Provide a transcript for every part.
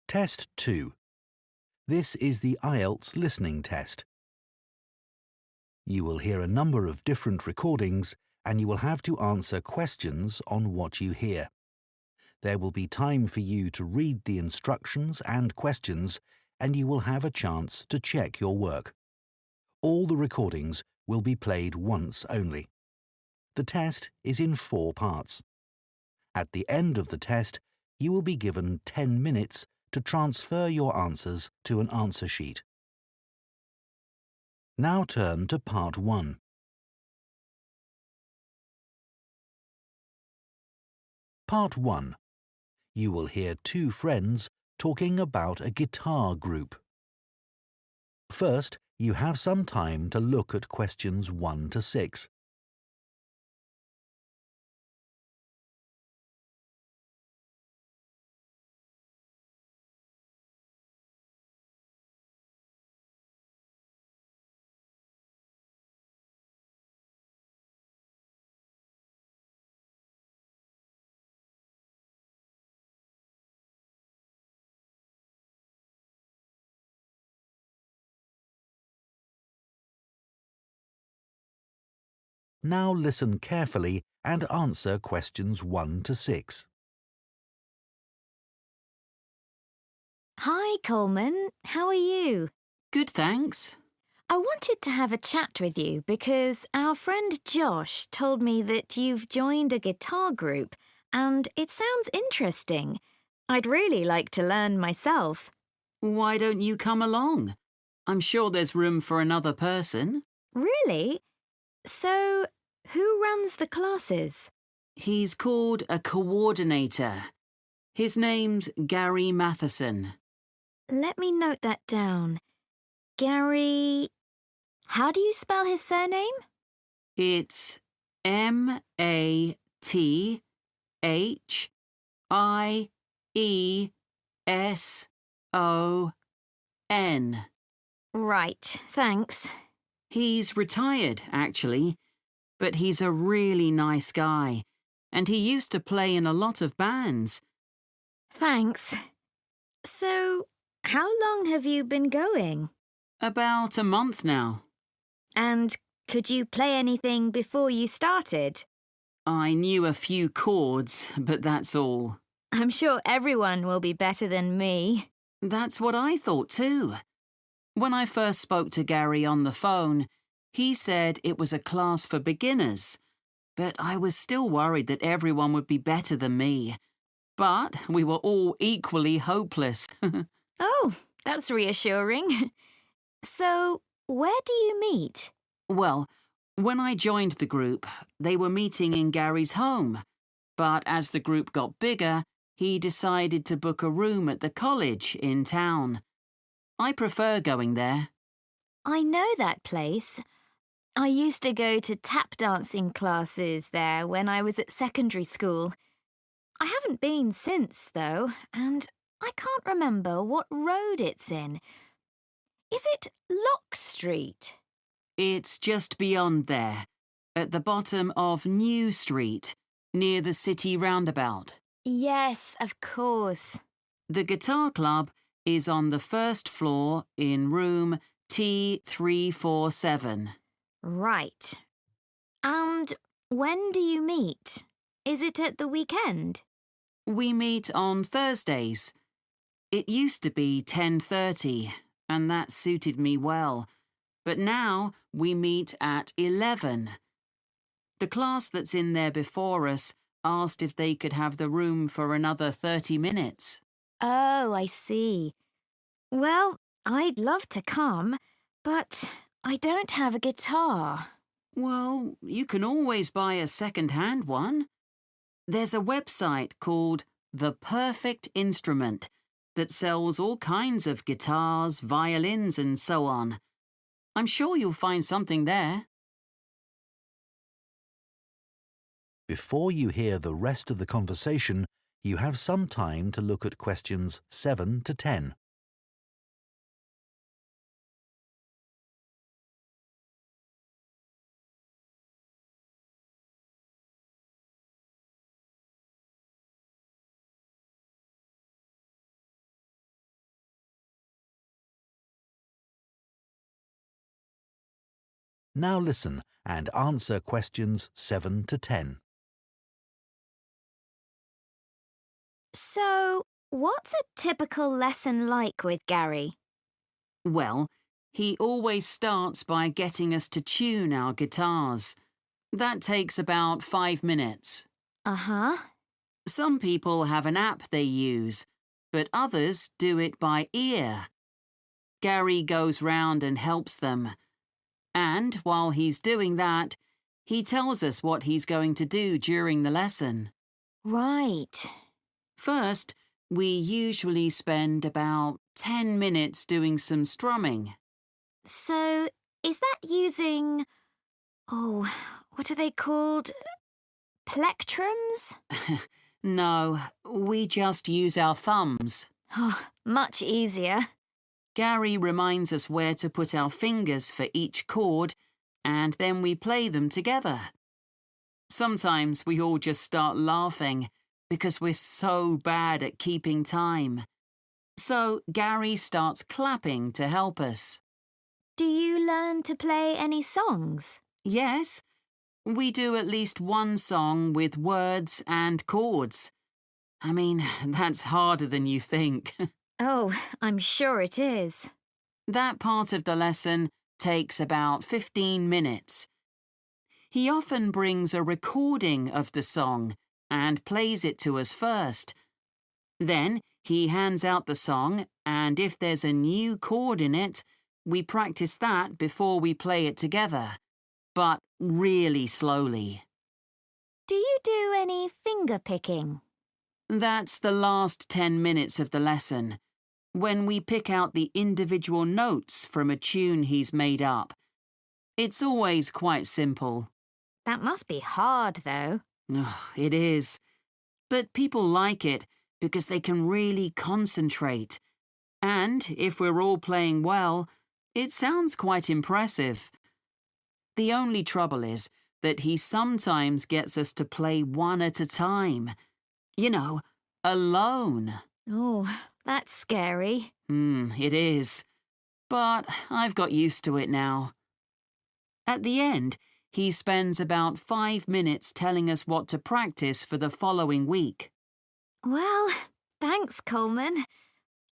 Test 2. This is the IELTS listening test. You will hear a number of different recordings and you will have to answer questions on what you hear. There will be time for you to read the instructions and questions and you will have a chance to check your work. All the recordings will be played once only. The test is in 4 parts. At the end of the test, you will be given 10 minutes to transfer your answers to an answer sheet. Now turn to Part 1. Part 1. You will hear 2 friends talking about a guitar group. First, you have some time to look at questions 1 to 6. Now listen carefully and answer questions 1 to 6. Hi, Coleman. How are you? Good, thanks. I wanted to have a chat with you because our friend Josh told me that you've joined a guitar group and it sounds interesting. I'd really like to learn myself. Why don't you come along? I'm sure there's room for another person. Really? So, who runs the classes? He's called a coordinator. His name's Gary Matheson. Let me note that down. Gary... How do you spell his surname? It's Matheson. Right, thanks. He's retired, actually, but he's a really nice guy, and he used to play in a lot of bands. Thanks. So, how long have you been going? About a month now. And could you play anything before you started? I knew a few chords, but that's all. I'm sure everyone will be better than me. That's what I thought too. When I first spoke to Gary on the phone, he said it was a class for beginners, but I was still worried that everyone would be better than me. But we were all equally hopeless. Oh, that's reassuring. So, where do you meet? Well, when I joined the group, they were meeting in Gary's home. But as the group got bigger, he decided to book a room at the college in town. I prefer going there. I know that place. I used to go to tap dancing classes there when I was at secondary school. I haven't been since, though, and I can't remember what road it's in. Is it Lock Street? It's just beyond there, at the bottom of New Street, near the city roundabout. Yes, of course. The guitar club is on the first floor in room T347. Right. And when do you meet? Is it at the weekend? We meet on Thursdays. It used to be 10:30, and that suited me well. But now we meet at 11. The class that's in there before us asked if they could have the room for another 30 minutes. Oh, I see. Well, I'd love to come, but I don't have a guitar. Well, you can always buy a second-hand one. There's a website called The Perfect Instrument that sells all kinds of guitars, violins and so on. I'm sure you'll find something there. Before you hear the rest of the conversation, you have some time to look at questions 7 to 10. Now listen and answer questions 7 to 10. So, what's a typical lesson like with Gary? Well, he always starts by getting us to tune our guitars. That takes about 5 minutes. Uh-huh. Some people have an app they use, but others do it by ear. Gary goes round and helps them. And while he's doing that, he tells us what he's going to do during the lesson. Right. First, we usually spend about 10 minutes doing some strumming. So, is that using... Oh, what are they called? Plectrums? No, we just use our thumbs. Oh, much easier. Gary reminds us where to put our fingers for each chord, and then we play them together. Sometimes we all just start laughing because we're so bad at keeping time. So Gary starts clapping to help us. Do you learn to play any songs? Yes, we do at least one song with words and chords. I mean, that's harder than you think. Oh, I'm sure it is. That part of the lesson takes about 15 minutes. He often brings a recording of the song and plays it to us first. Then he hands out the song, and if there's a new chord in it, we practice that before we play it together, but really slowly. Do you do any finger picking? That's the last 10 minutes of the lesson, when we pick out the individual notes from a tune he's made up. It's always quite simple. That must be hard, though. It is. But people like it because they can really concentrate. And if we're all playing well, it sounds quite impressive. The only trouble is that he sometimes gets us to play one at a time. You know, alone. Oh, that's scary. It is. But I've got used to it now. At the end, he spends about 5 minutes telling us what to practice for the following week. Well, thanks, Coleman.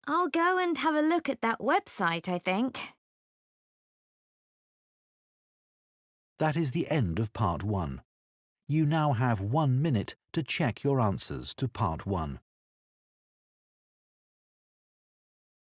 I'll go and have a look at that website, I think. That is the end of Part 1. You now have 1 minute to check your answers to Part 1.